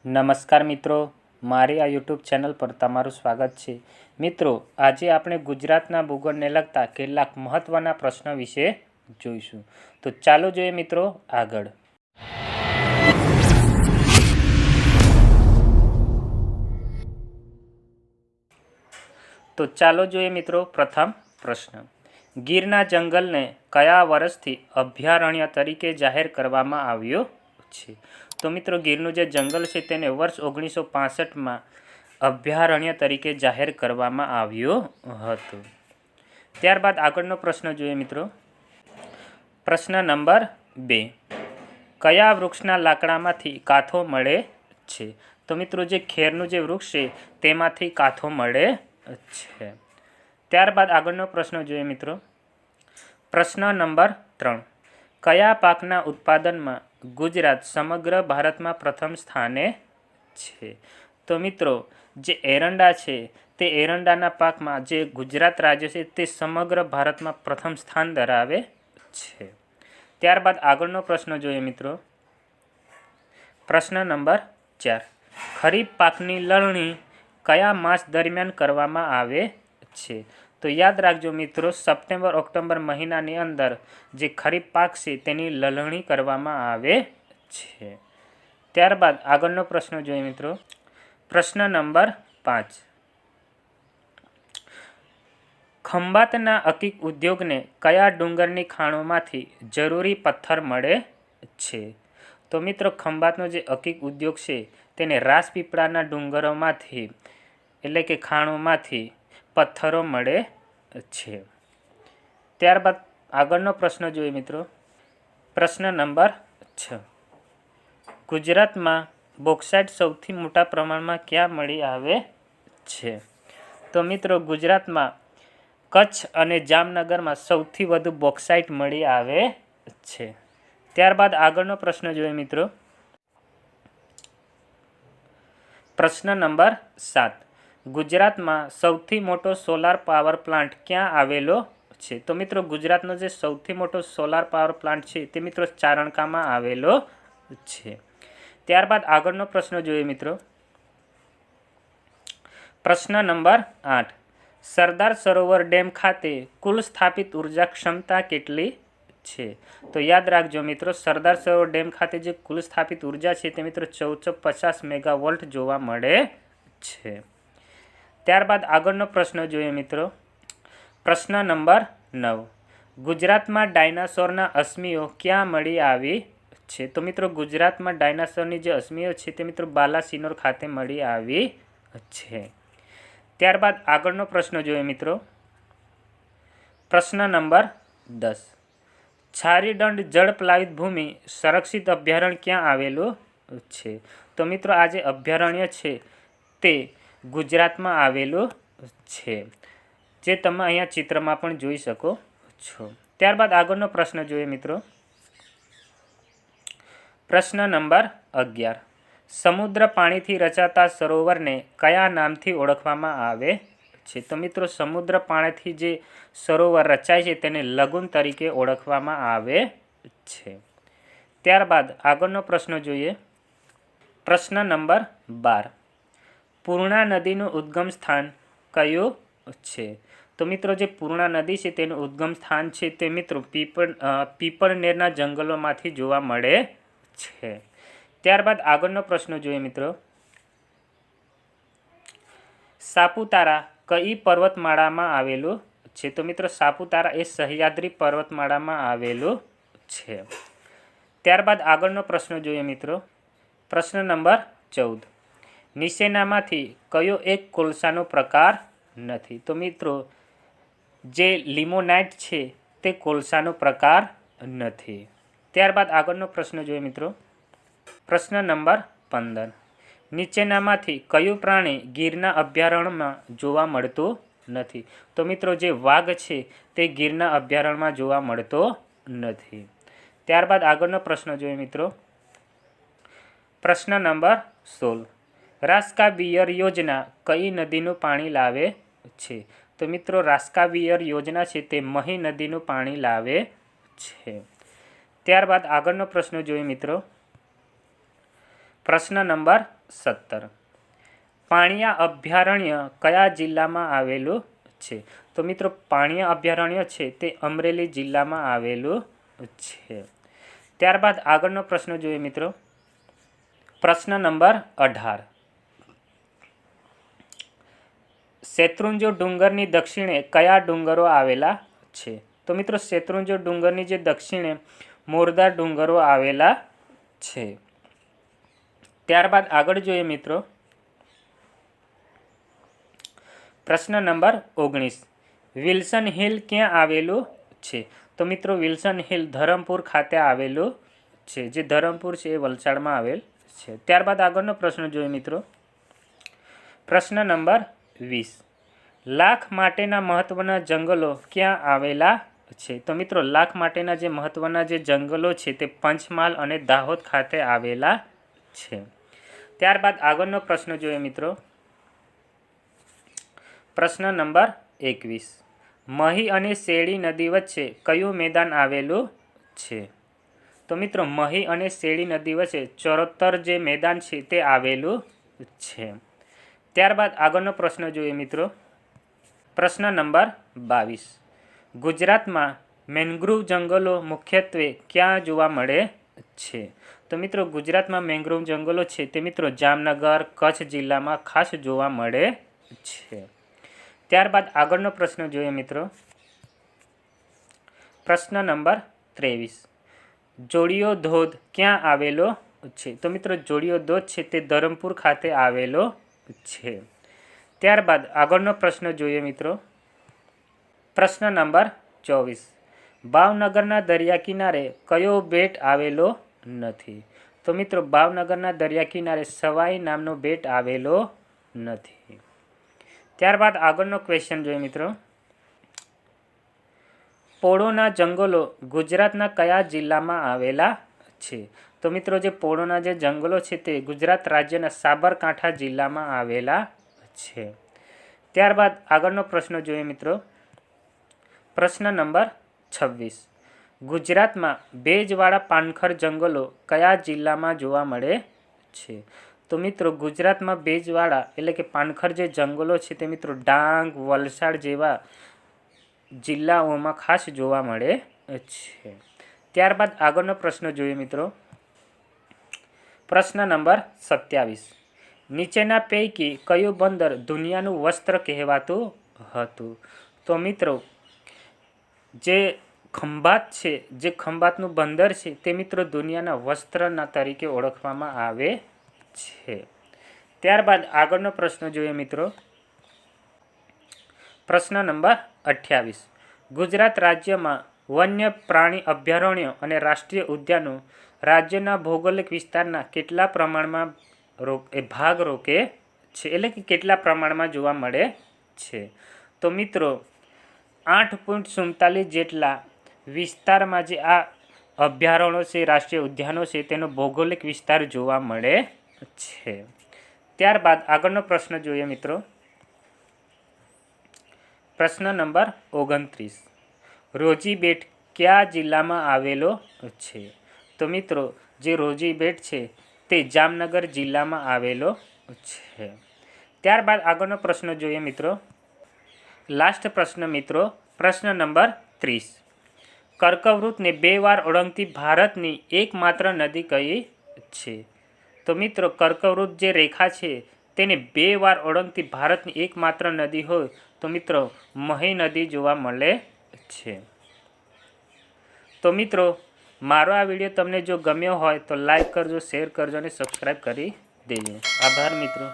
નમસ્કાર મિત્રો, મારી આ યુટ્યુબ ચેનલ પર તમારું સ્વાગત છે। મિત્રો, આજે આપણે ગુજરાતના ભૂગોળને લગતા કેટલાક મહત્વના પ્રશ્નો વિશે જોઈશું। તો ચાલો જોઈએ મિત્રો આગળ। તો ચાલો જોઈએ મિત્રો પ્રથમ પ્રશ્ન। ગીરના જંગલને કયા વર્ષથી અભયારણ્ય તરીકે જાહેર કરવામાં આવ્યો છે? તો મિત્રો ગીરનું જે જંગલ છે તેને વર્ષ 1965માં અભયારણ્ય તરીકે જાહેર કરવામાં આવ્યો હતો। ત્યારબાદ આગળનો પ્રશ્ન જોઈએ મિત્રો। પ્રશ્ન નંબર 2, કયા વૃક્ષના લાકડામાંથી કાથો મળે છે? તો મિત્રો જે ખેરનું જે વૃક્ષ છે તેમાંથી કાથો મળે છે। ત્યારબાદ આગળનો પ્રશ્ન જોઈએ મિત્રો। પ્રશ્ન નંબર 3, કયા પાકના ઉત્પાદનમાં ગુજરાત સમગ્ર ભારતમાં પ્રથમ સ્થાને છે? તો મિત્રો જે એરંડા છે તે એરંડાના પાકમાં જે ગુજરાત રાજ્ય છે તે સમગ્ર ભારતમાં પ્રથમ સ્થાન ધરાવે છે। ત્યારબાદ આગળનો પ્રશ્ન જોઈએ મિત્રો। પ્રશ્ન નંબર 4, ખરીફ પાકની લણણી કયા માસ દરમિયાન કરવામાં આવે છે? તો યાદ રાખજો મિત્રો, સપ્ટેમ્બર ઓક્ટોબર મહિનાની અંદર જે ખરીફ પાક છે તેની લણણી કરવામાં આવે છે। ત્યારબાદ આગળનો પ્રશ્ન જોઈએ મિત્રો। પ્રશ્ન નંબર 5, ખંભાતના અકીક ઉદ્યોગને કયા ડુંગરની ખાણોમાંથી જરૂરી પથ્થર મળે છે? તો મિત્રો ખંભાતનો જે અકીક ઉદ્યોગ છે તેને રાજપીપળાના ડુંગરોમાંથી એટલે કે ખાણોમાંથી પથ્થરો મળે છે। ત્યારબાદ આગળનો પ્રશ્ન જોઈએ મિત્રો। પ્રશ્ન નંબર 6, ગુજરાતમાં બોક્સાઇટ સૌથી મોટા પ્રમાણમાં ક્યાં મળી આવે છે? તો મિત્રો ગુજરાતમાં કચ્છ અને જામનગરમાં સૌથી વધુ બોક્સાઇટ મળી આવે છે। ત્યારબાદ આગળનો પ્રશ્ન જોઈએ મિત્રો। પ્રશ્ન નંબર 7, ગુજરાતમાં સૌથી મોટો સોલાર પાવર પ્લાન્ટ ક્યાં આવેલો છે? તો મિત્રો ગુજરાતનો જે સૌથી મોટો સોલાર પાવર પ્લાન્ટ છે તે મિત્રો ચારણકામાં આવેલો છે। ત્યારબાદ આગળનો પ્રશ્ન જોઈએ મિત્રો। પ્રશ્ન નંબર 8, સરદાર સરોવર ડેમ ખાતે કુલ સ્થાપિત ઉર્જા ક્ષમતા કેટલી છે? તો યાદ રાખજો મિત્રો, સરદાર સરોવર ડેમ ખાતે જે કુલ સ્થાપિત ઉર્જા છે તે મિત્રો 1450 મેગાવોલ્ટ જોવા મળે છે। ત્યારબાદ આગળનો પ્રશ્ન જોઈએ મિત્રો। પ્રશ્ન નંબર 9, ગુજરાતમાં ડાયનાસોરના અસ્મિઓ ક્યાં મળી આવી છે? તો મિત્રો ગુજરાતમાં ડાયનાસોરની જે અસ્મિઓ છે તે મિત્રો બાલાસિનોર ખાતે મળી આવી છે। ત્યારબાદ આગળનો પ્રશ્ન જોઈએ મિત્રો। પ્રશ્ન નંબર 10, છારીદંડ જળપ્લાવિત ભૂમિ સંરક્ષિત અભયારણ્ય ક્યાં આવેલું છે? તો મિત્રો આ જે અભયારણ્ય છે તે ગુજરાતમાં આવેલું છે, જે તમે અહીંયા ચિત્રમાં પણ જોઈ શકો છો। ત્યારબાદ આગળનો પ્રશ્ન જોઈએ મિત્રો। પ્રશ્ન નંબર 11, સમુદ્ર પાણીથી રચાતા સરોવરને કયા નામથી ઓળખવામાં આવે છે? તો મિત્રો સમુદ્ર પાણીથી જે સરોવર રચાય છે તેને લગુન તરીકે ઓળખવામાં આવે છે। ત્યારબાદ આગળનો પ્રશ્ન જોઈએ। પ્રશ્ન નંબર 12, પૂર્ણા નદીનું ઉદ્ગમ સ્થાન કયું છે? તો મિત્રો જે પૂર્ણા નદી છે તેનું ઉદ્ગમ સ્થાન છે તે મિત્રો પીપળનેરના જંગલોમાંથી જોવા મળે છે। ત્યારબાદ આગળનો પ્રશ્ન જોઈએ મિત્રો। સાપુતારા કઈ પર્વતમાળામાં આવેલું છે? તો મિત્રો સાપુતારા એ સહ્યાદ્રી પર્વતમાળામાં આવેલું છે। ત્યારબાદ આગળનો પ્રશ્ન જોઈએ મિત્રો। પ્રશ્ન નંબર 14, નીચેનામાંથી કયો એક કોલસાનો પ્રકાર નથી? તો મિત્રો જે લિમોનાઇટ છે તે કોલસાનો પ્રકાર નથી। ત્યારબાદ આગળનો પ્રશ્ન જોઈએ મિત્રો। પ્રશ્ન નંબર 15, નીચેનામાંથી કયું પ્રાણી ગીરના અભયારણ્યમાં જોવા મળતું નથી? તો મિત્રો જે વાઘ છે તે ગીરના અભયારણ્યમાં જોવા મળતો નથી। ત્યારબાદ આગળનો પ્રશ્ન જોઈએ મિત્રો। પ્રશ્ન નંબર 16, રાસ્કાબિયર યોજના કઈ નદીનું પાણી લાવે છે? તો મિત્રો રાસ્કાબિયર યોજના છે તે મહી નદીનું પાણી લાવે છે। ત્યારબાદ આગળનો પ્રશ્ન જોઈએ મિત્રો। પ્રશ્ન નંબર 17. પાણિયા અભયારણ્ય કયા જિલ્લામાં આવેલું છે? તો મિત્રો પાણિયા અભયારણ્ય છે તે અમરેલી જિલ્લામાં આવેલું છે. ત્યારબાદ આગળનો પ્રશ્ન જોઈએ મિત્રો. પ્રશ્ન નંબર 18. શેત્રુંજય ડુંગરની દક્ષિણે કયા ડુંગરો આવેલા છે? તો મિત્રો શેત્રુંજય ડુંગરની જે દક્ષિણે મોરદાર ડુંગરો આવેલા છે. ત્યારબાદ આગળ જોઈએ મિત્રો. પ્રશ્ન નંબર 19. વિલ્સન હિલ ક્યાં આવેલું છે? તો મિત્રો વિલ્સન હિલ ધરમપુર ખાતે આવેલું છે. જે ધરમપુર છે એ વલસાડમાં આવેલ છે. ત્યારબાદ આગળનો પ્રશ્ન જોઈએ મિત્રો. પ્રશ્ન નંબર 20. લાખ માટેના મહત્વના જંગલો ક્યાં આવેલા છે? તો મિત્રો લાખ માટેના જે મહત્વના જે જંગલો છે તે પંચમહાલ અને દાહોદ ખાતે આવેલા છે. ત્યારબાદ આગળનો પ્રશ્ન જોઈએ મિત્રો. પ્રશ્ન નંબર 21. મહી અને શેળી નદી વચ્ચે કયું મેદાન આવેલું છે? તો મિત્રો મહી અને શેળી નદી વચ્ચે ચરોતર જે મેદાન છે તે આવેલું છે. ત્યારબાદ આગળનો પ્રશ્ન જોઈએ મિત્રો. પ્રશ્ન નંબર 22. ગુજરાતમાં મેંગ્રુવ જંગલો મુખ્યત્વે ક્યાં જોવા મળે છે? તો મિત્રો ગુજરાતમાં મેંગ્રુવ જંગલો છે તે મિત્રો જામનગર, કચ્છ જિલ્લામાં ખાસ જોવા મળે છે. ત્યારબાદ આગળનો પ્રશ્ન જોઈએ મિત્રો. પ્રશ્ન નંબર 23. જોડિયો ધોધ ક્યાં આવેલો છે? તો મિત્રો જોડિયો ધોધ છે તે ધરમપુર ખાતે આવેલો છે. ત્યારબાદ આગળનો પ્રશ્ન જોઈએ મિત્રો. પ્રશ્ન નંબર 24. ભાવનગરના દરિયા કિનારે કયો બેટ આવેલો નથી? તો મિત્રો ભાવનગરના દરિયા કિનારે સવાઈ નામનો બેટ આવેલો નથી. ત્યારબાદ આગળનો ક્વેશ્ચન જોઈએ મિત્રો. પોળોના જંગલો ગુજરાતના કયા જિલ્લામાં આવેલા છે? તો મિત્રો જે પોળોના જે જંગલો છે તે ગુજરાત રાજ્યના સાબરકાંઠા જિલ્લામાં આવેલા છે. ત્યારબાદ આગળનો પ્રશ્ન જોઈએ મિત્રો. પ્રશ્ન નંબર 26. ગુજરાતમાં ભેજવાળા પાનખર જંગલો કયા જિલ્લામાં જોવા મળે છે? તો મિત્રો ગુજરાતમાં ભેજવાળા એટલે કે પાનખર જે જંગલો છે તે મિત્રો ડાંગ, વલસાડ જેવા જિલ્લાઓમાં ખાસ જોવા મળે છે. ત્યારબાદ આગળનો પ્રશ્ન જોઈએ મિત્રો. પ્રશ્ન નંબર 27. નીચેના પૈકી કયું બંદર દુનિયાનું વસ્ત્ર કહેવાતું હતું? તો મિત્રો જે ખંભાત છે, જે ખંભાતનું બંદર છે તે મિત્રો દુનિયાના વસ્ત્રના તરીકે ઓળખવામાં આવે છે. ત્યારબાદ આગળનો પ્રશ્ન જોઈએ મિત્રો. પ્રશ્ન નંબર 28. ગુજરાત રાજ્યમાં વન્ય પ્રાણી અભયારણ્યો અને રાષ્ટ્રીય ઉદ્યાનો રાજ્યના ભૌગોલિક વિસ્તારના કેટલા પ્રમાણમાં ભાગ રોકે છે, એટલે કે કેટલા પ્રમાણમાં જોવા મળે છે? તો મિત્રો 8.47 જેટલા વિસ્તારમાં જે આ અભયારણ્યો છે, રાષ્ટ્રીય ઉદ્યાનો છે તેનો ભૌગોલિક વિસ્તાર જોવા મળે છે. ત્યારબાદ આગળનો પ્રશ્ન જોઈએ મિત્રો. પ્રશ્ન નંબર 29. રોજી બેટ કયા જિલ્લામાં આવેલો છે? તો મિત્રો જે રોજી બેટ છે તે જામનગર જિલ્લામાં આવેલો છે. ત્યારબાદ આગળનો પ્રશ્ન જોઈએ મિત્રો. લાસ્ટ પ્રશ્ન મિત્રો. પ્રશ્ન નંબર 30. કર્કવૃતને 2 વાર ઓળંગતી ભારતની એકમાત્ર નદી કઈ છે? તો મિત્રો કર્કવૃત જે રેખા છે તેને 2 વાર ઓળંગતી ભારતની એકમાત્ર નદી હોય તો મિત્રો મહી નદી જોવા મળે છે. તો મિત્રો મારો આ વિડીયો તમને જો ગમ્યો હોય તો લાઈક કરજો, શેર કરજો અને સબસ્ક્રાઈબ કરી દેજો. આભાર મિત્રો.